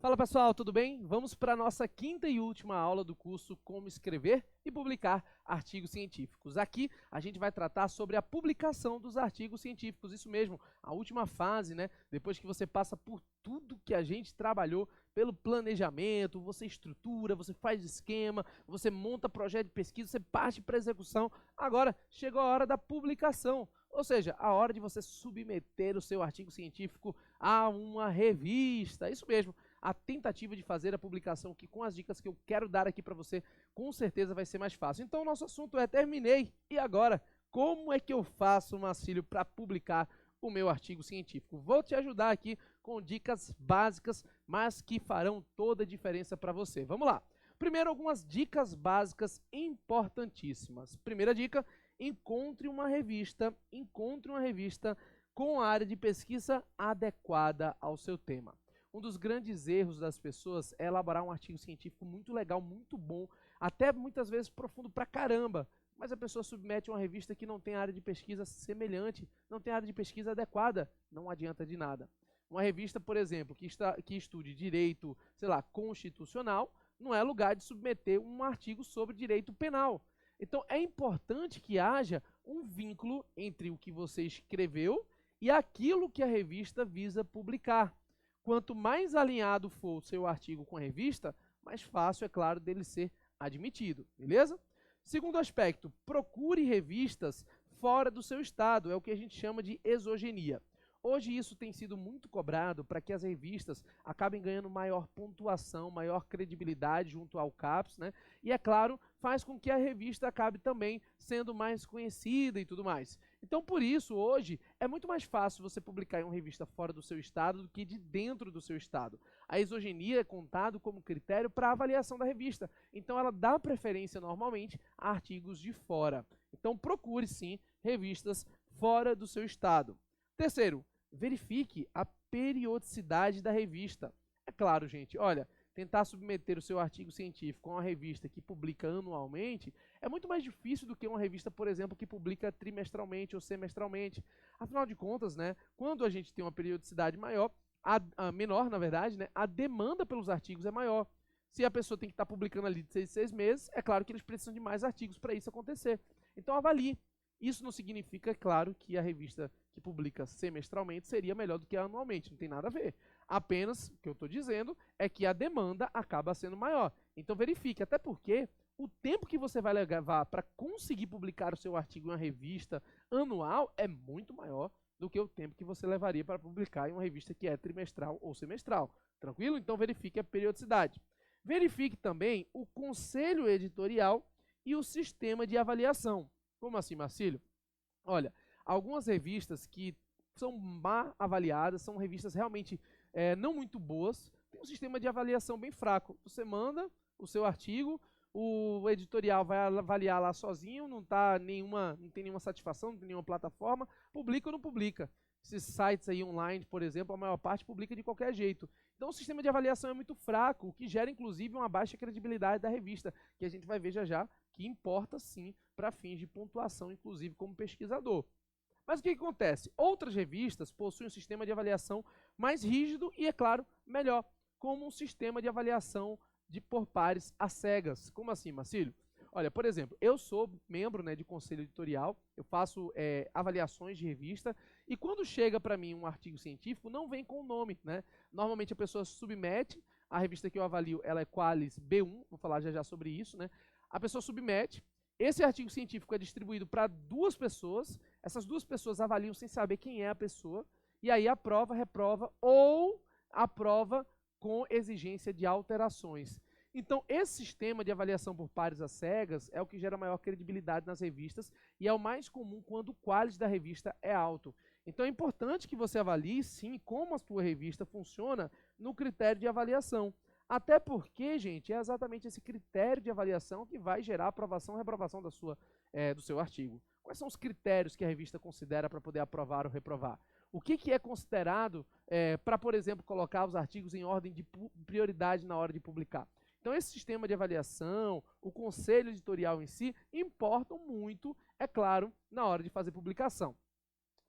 Fala pessoal, tudo bem? Vamos para a nossa quinta e última aula do curso Como Escrever e Publicar Artigos Científicos. Aqui a gente vai tratar sobre a publicação dos artigos científicos, isso mesmo, a última fase, né? Depois que você passa por tudo que a gente trabalhou, pelo planejamento, você estrutura, você faz esquema, você monta projeto de pesquisa, você parte para a execução. Agora chegou a hora da publicação. Ou seja, a hora de você submeter o seu artigo científico a uma revista. Isso mesmo, a tentativa de fazer a publicação, que com as dicas que eu quero dar aqui para você, com certeza vai ser mais fácil. Então, o nosso assunto é: terminei, e agora? Como é que eu faço, Marcílio, para publicar o meu artigo científico? Vou te ajudar aqui com dicas básicas, mas que farão toda a diferença para você. Vamos lá. Primeiro, algumas dicas básicas importantíssimas. Primeira dica: encontre uma revista com a área de pesquisa adequada ao seu tema. Um dos grandes erros das pessoas é elaborar um artigo científico muito legal, muito bom, até muitas vezes profundo pra caramba, mas a pessoa submete a uma revista que não tem área de pesquisa semelhante, não tem área de pesquisa adequada, não adianta de nada. Uma revista, por exemplo, que estude direito, sei lá, constitucional, não é lugar de submeter um artigo sobre direito penal. Então, é importante que haja um vínculo entre o que você escreveu e aquilo que a revista visa publicar. Quanto mais alinhado for o seu artigo com a revista, mais fácil, é claro, dele ser admitido, beleza? Segundo aspecto, procure revistas fora do seu estado, é o que a gente chama de exogenia. Hoje isso tem sido muito cobrado para que as revistas acabem ganhando maior pontuação, maior credibilidade junto ao CAPES, né? E, é claro, faz com que a revista acabe também sendo mais conhecida e tudo mais. Então, por isso, hoje, é muito mais fácil você publicar em uma revista fora do seu estado do que de dentro do seu estado. A exogenia é contado como critério para a avaliação da revista. Então, ela dá preferência, normalmente, a artigos de fora. Então, procure, sim, revistas fora do seu estado. Terceiro, verifique a periodicidade da revista. É claro, gente, olha, tentar submeter o seu artigo científico a uma revista que publica anualmente é muito mais difícil do que uma revista, por exemplo, que publica trimestralmente ou semestralmente. Afinal de contas, né, quando a gente tem uma periodicidade maior, menor, na verdade, né, a demanda pelos artigos é maior. Se a pessoa tem que estar publicando ali de 6 em 6 meses, é claro que eles precisam de mais artigos para isso acontecer. Então, avalie. Isso não significa, é claro, que a revista que publica semestralmente seria melhor do que anualmente, não tem nada a ver. Apenas, o que eu estou dizendo é que a demanda acaba sendo maior. Então verifique, até porque o tempo que você vai levar para conseguir publicar o seu artigo em uma revista anual é muito maior do que o tempo que você levaria para publicar em uma revista que é trimestral ou semestral. Tranquilo? Então verifique a periodicidade. Verifique também o conselho editorial e o sistema de avaliação. Como assim, Marcílio? Olha, algumas revistas que são mal avaliadas, são revistas realmente não muito boas, tem um sistema de avaliação bem fraco. Você manda o seu artigo, o editorial vai avaliar lá sozinho, não tem nenhuma satisfação, não tem nenhuma plataforma, publica ou não publica. Esses sites aí online, por exemplo, a maior parte publica de qualquer jeito. Então o sistema de avaliação é muito fraco, o que gera inclusive uma baixa credibilidade da revista, que a gente vai ver já já, que importa sim para fins de pontuação, inclusive como pesquisador. Mas o que acontece? Outras revistas possuem um sistema de avaliação mais rígido e, é claro, melhor, como um sistema de avaliação por pares às cegas. Como assim, Marcílio? Olha, por exemplo, eu sou membro, né, de conselho editorial, eu faço avaliações de revista, e quando chega para mim um artigo científico, não vem com o nome, né? Normalmente a pessoa submete, a revista que eu avalio, ela é Qualis B1, vou falar já já sobre isso, né? A pessoa submete, esse artigo científico é distribuído para 2 pessoas, essas 2 pessoas avaliam sem saber quem é a pessoa, e aí aprova, reprova ou aprova com exigência de alterações. Então, esse sistema de avaliação por pares às cegas é o que gera maior credibilidade nas revistas e é o mais comum quando o quality da revista é alto. Então, é importante que você avalie, sim, como a sua revista funciona no critério de avaliação. Até porque, gente, é exatamente esse critério de avaliação que vai gerar aprovação ou reprovação do seu artigo. Quais são os critérios que a revista considera para poder aprovar ou reprovar? O que é considerado para, por exemplo, colocar os artigos em ordem de prioridade na hora de publicar? Então, esse sistema de avaliação, o conselho editorial em si, importam muito, é claro, na hora de fazer publicação.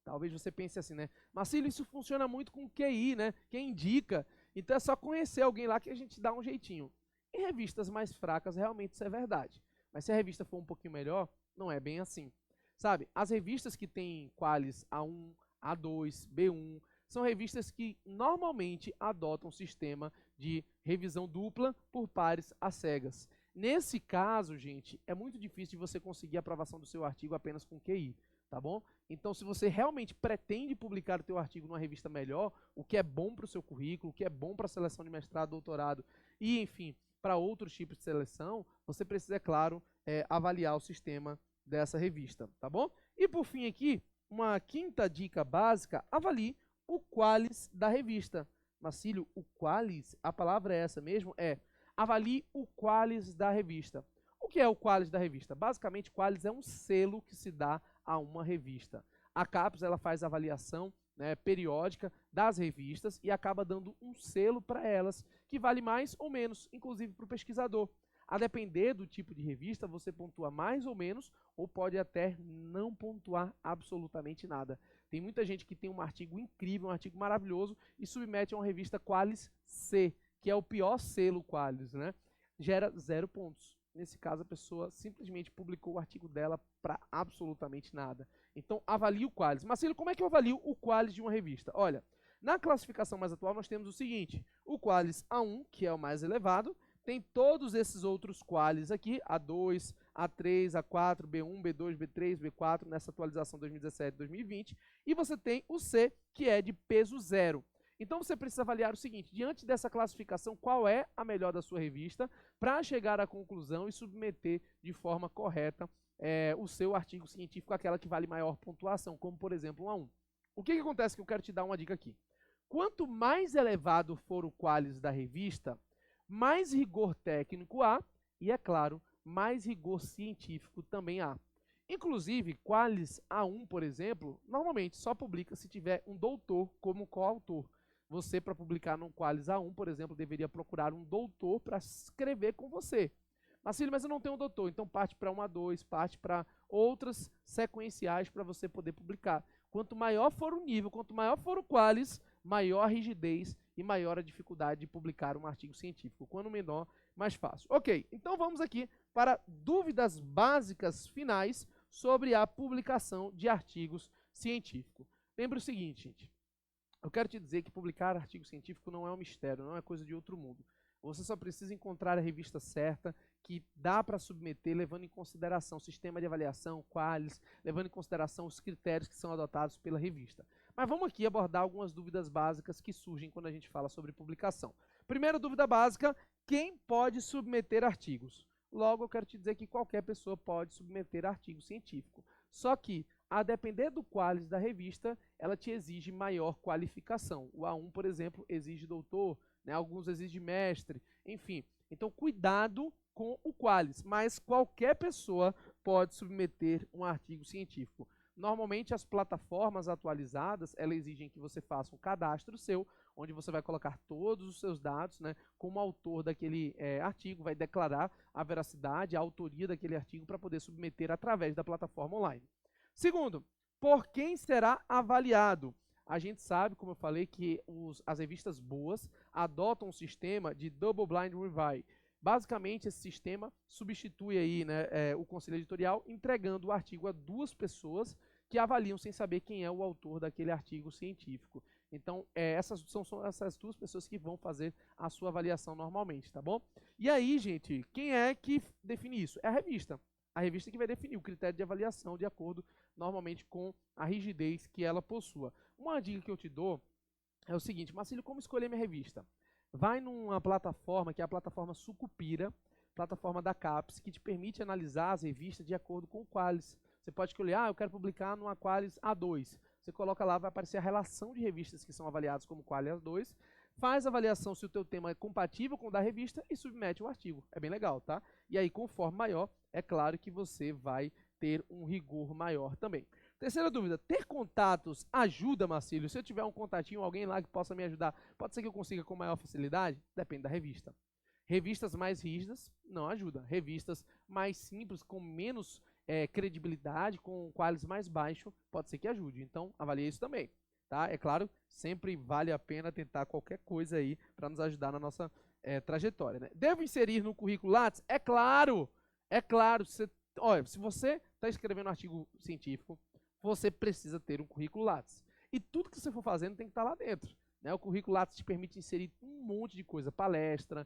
Talvez você pense assim, né? Marcílio, isso funciona muito com QI, né? Quem indica. Então é só conhecer alguém lá que a gente dá um jeitinho. Em revistas mais fracas, realmente isso é verdade. Mas se a revista for um pouquinho melhor, não é bem assim. Sabe, as revistas que têm qualis A1, A2, B1, são revistas que normalmente adotam um sistema de revisão dupla por pares às cegas. Nesse caso, gente, é muito difícil de você conseguir a aprovação do seu artigo apenas com QI, tá bom? Então, se você realmente pretende publicar o seu artigo numa revista melhor, o que é bom para o seu currículo, o que é bom para a seleção de mestrado, doutorado e, enfim, para outros tipos de seleção, você precisa, é claro, avaliar o sistema dessa revista, tá bom? E por fim aqui, uma quinta dica básica, avalie o qualis da revista. Marcílio, o qualis, a palavra é essa mesmo? Avalie o qualis da revista. O que é o qualis da revista? Basicamente, qualis é um selo que se dá a uma revista. A CAPES ela faz avaliação, né, periódica das revistas e acaba dando um selo para elas, que vale mais ou menos, inclusive para o pesquisador. A depender do tipo de revista, você pontua mais ou menos, ou pode até não pontuar absolutamente nada. Tem muita gente que tem um artigo incrível, um artigo maravilhoso, e submete a uma revista Qualis C, que é o pior selo Qualis, né? Gera 0 pontos. Nesse caso, a pessoa simplesmente publicou o artigo dela para absolutamente nada. Então, avalie o Qualis. Marcelo, como é que eu avalio o Qualis de uma revista? Olha, na classificação mais atual, nós temos o seguinte: o Qualis A1, que é o mais elevado, tem todos esses outros qualis aqui, A2, A3, A4, B1, B2, B3, B4, nessa atualização 2017-2020, e você tem o C, que é de peso 0. Então você precisa avaliar o seguinte: diante dessa classificação, qual é a melhor da sua revista, para chegar à conclusão e submeter de forma correta o seu artigo científico àquela que vale maior pontuação, como por exemplo um A1. O que acontece que eu quero te dar uma dica aqui? Quanto mais elevado for o qualis da revista, mais rigor técnico há e, é claro, mais rigor científico também há. Inclusive, qualis A1, por exemplo, normalmente só publica se tiver um doutor como coautor. Você, para publicar num qualis A1, por exemplo, deveria procurar um doutor para escrever com você. Marcílio, mas eu não tenho um doutor, então parte para um A2, parte para outras sequenciais para você poder publicar. Quanto maior for o nível, quanto maior for o qualis, maior a rigidez e maior a dificuldade de publicar um artigo científico. Quanto menor, mais fácil. Ok, então vamos aqui para dúvidas básicas finais sobre a publicação de artigos científicos. Lembre o seguinte, gente, eu quero te dizer que publicar artigo científico não é um mistério, não é coisa de outro mundo. Você só precisa encontrar a revista certa, que dá para submeter, levando em consideração o sistema de avaliação, qualis, levando em consideração os critérios que são adotados pela revista. Mas vamos aqui abordar algumas dúvidas básicas que surgem quando a gente fala sobre publicação. Primeira dúvida básica: quem pode submeter artigos? Logo, eu quero te dizer que qualquer pessoa pode submeter artigo científico. Só que, a depender do qualis da revista, ela te exige maior qualificação. O A1, por exemplo, exige doutor, né? Alguns exigem mestre, enfim. Então, cuidado com o qualis, mas qualquer pessoa pode submeter um artigo científico. Normalmente, as plataformas atualizadas, elas exigem que você faça um cadastro seu, onde você vai colocar todos os seus dados, né, como autor daquele artigo, vai declarar a veracidade, a autoria daquele artigo para poder submeter através da plataforma online. Segundo, por quem será avaliado? A gente sabe, como eu falei, que as revistas boas adotam um sistema de Double Blind Review. Basicamente, esse sistema substitui aí, né, o conselho editorial, entregando o artigo a 2 pessoas que avaliam sem saber quem é o autor daquele artigo científico. Então, essas são essas 2 pessoas que vão fazer a sua avaliação normalmente, tá bom? E aí, gente, quem é que define isso? É a revista. A revista que vai definir o critério de avaliação de acordo, normalmente, com a rigidez que ela possua. Uma dica que eu te dou é o seguinte: Marcílio, como escolher minha revista? Vai numa plataforma, que é a plataforma Sucupira, plataforma da CAPES, que te permite analisar as revistas de acordo com o qualis. Você pode escolher, eu quero publicar numa qualis A2. Você coloca lá, vai aparecer a relação de revistas que são avaliadas como qualis A2, faz a avaliação se o teu tema é compatível com o da revista e submete o artigo. É bem legal, tá? E aí, conforme maior, é claro que você vai ter um rigor maior também. Terceira dúvida: ter contatos ajuda, Marcílio? Se eu tiver um contatinho, alguém lá que possa me ajudar, pode ser que eu consiga com maior facilidade? Depende da revista. Revistas mais rígidas não ajudam. Revistas mais simples, com menos credibilidade, com qualis mais baixo, pode ser que ajude. Então, avalie isso também. tá? É claro, sempre vale a pena tentar qualquer coisa aí para nos ajudar na nossa trajetória, né? Devo inserir no currículo Lattes? É claro! É claro, olha, se você está escrevendo um artigo científico, você precisa ter um currículo Lattes. E tudo que você for fazendo tem que estar lá dentro, né? O currículo Lattes te permite inserir um monte de coisa, palestra,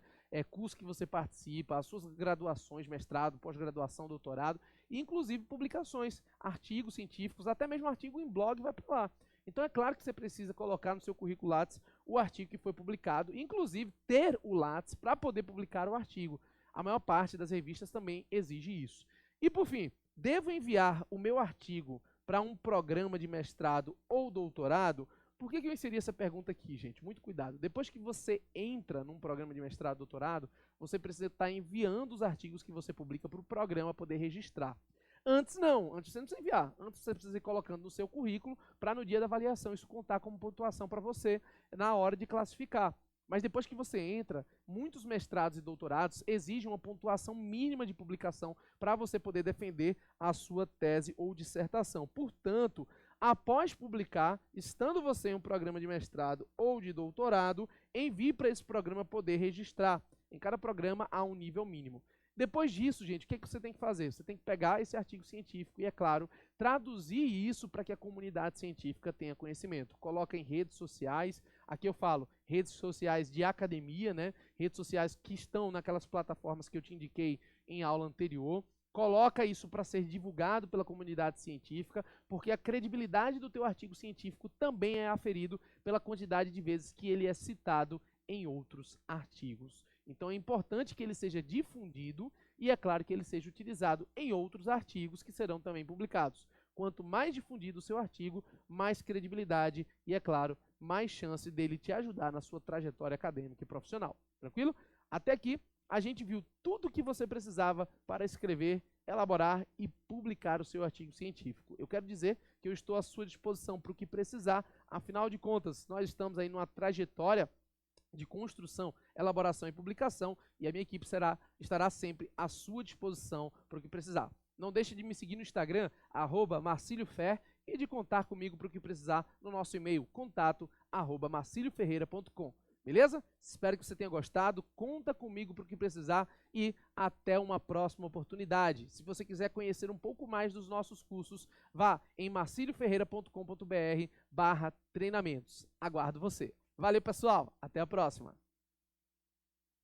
curso que você participa, as suas graduações, mestrado, pós-graduação, doutorado, e inclusive publicações, artigos científicos, até mesmo artigo em blog vai para lá. Então é claro que você precisa colocar no seu currículo Lattes o artigo que foi publicado, inclusive ter o Lattes para poder publicar o artigo. A maior parte das revistas também exige isso. E por fim, devo enviar o meu artigo para um programa de mestrado ou doutorado? Por que eu inseri essa pergunta aqui, gente? Muito cuidado. Depois que você entra num programa de mestrado ou doutorado, você precisa estar enviando os artigos que você publica para o programa poder registrar. Antes não, antes você não precisa enviar, antes você precisa ir colocando no seu currículo para no dia da avaliação isso contar como pontuação para você na hora de classificar. Mas depois que você entra, muitos mestrados e doutorados exigem uma pontuação mínima de publicação para você poder defender a sua tese ou dissertação. Portanto, após publicar, estando você em um programa de mestrado ou de doutorado, envie para esse programa poder registrar. Em cada programa há um nível mínimo. Depois disso, gente, o que você tem que fazer? Você tem que pegar esse artigo científico e, é claro, traduzir isso para que a comunidade científica tenha conhecimento. Coloca em redes sociais, aqui eu falo redes sociais de academia, né? Redes sociais que estão naquelas plataformas que eu te indiquei em aula anterior. Coloca isso para ser divulgado pela comunidade científica, porque a credibilidade do teu artigo científico também é aferido pela quantidade de vezes que ele é citado em outros artigos. Então é importante que ele seja difundido e é claro que ele seja utilizado em outros artigos que serão também publicados. Quanto mais difundido o seu artigo, mais credibilidade e, é claro, mais chance dele te ajudar na sua trajetória acadêmica e profissional. Tranquilo? Até aqui a gente viu tudo o que você precisava para escrever, elaborar e publicar o seu artigo científico. Eu quero dizer que eu estou à sua disposição para o que precisar. Afinal de contas, nós estamos aí numa trajetória de construção, elaboração e publicação, e a minha equipe estará sempre à sua disposição para o que precisar. Não deixe de me seguir no Instagram, @marciliofer, e de contar comigo para o que precisar no nosso e-mail, contato@marcilioferreira.com. Beleza? Espero que você tenha gostado, conta comigo para o que precisar e até uma próxima oportunidade. Se você quiser conhecer um pouco mais dos nossos cursos, vá em marcilioferreira.com.br/treinamentos. Aguardo você. Valeu, pessoal. Até a próxima.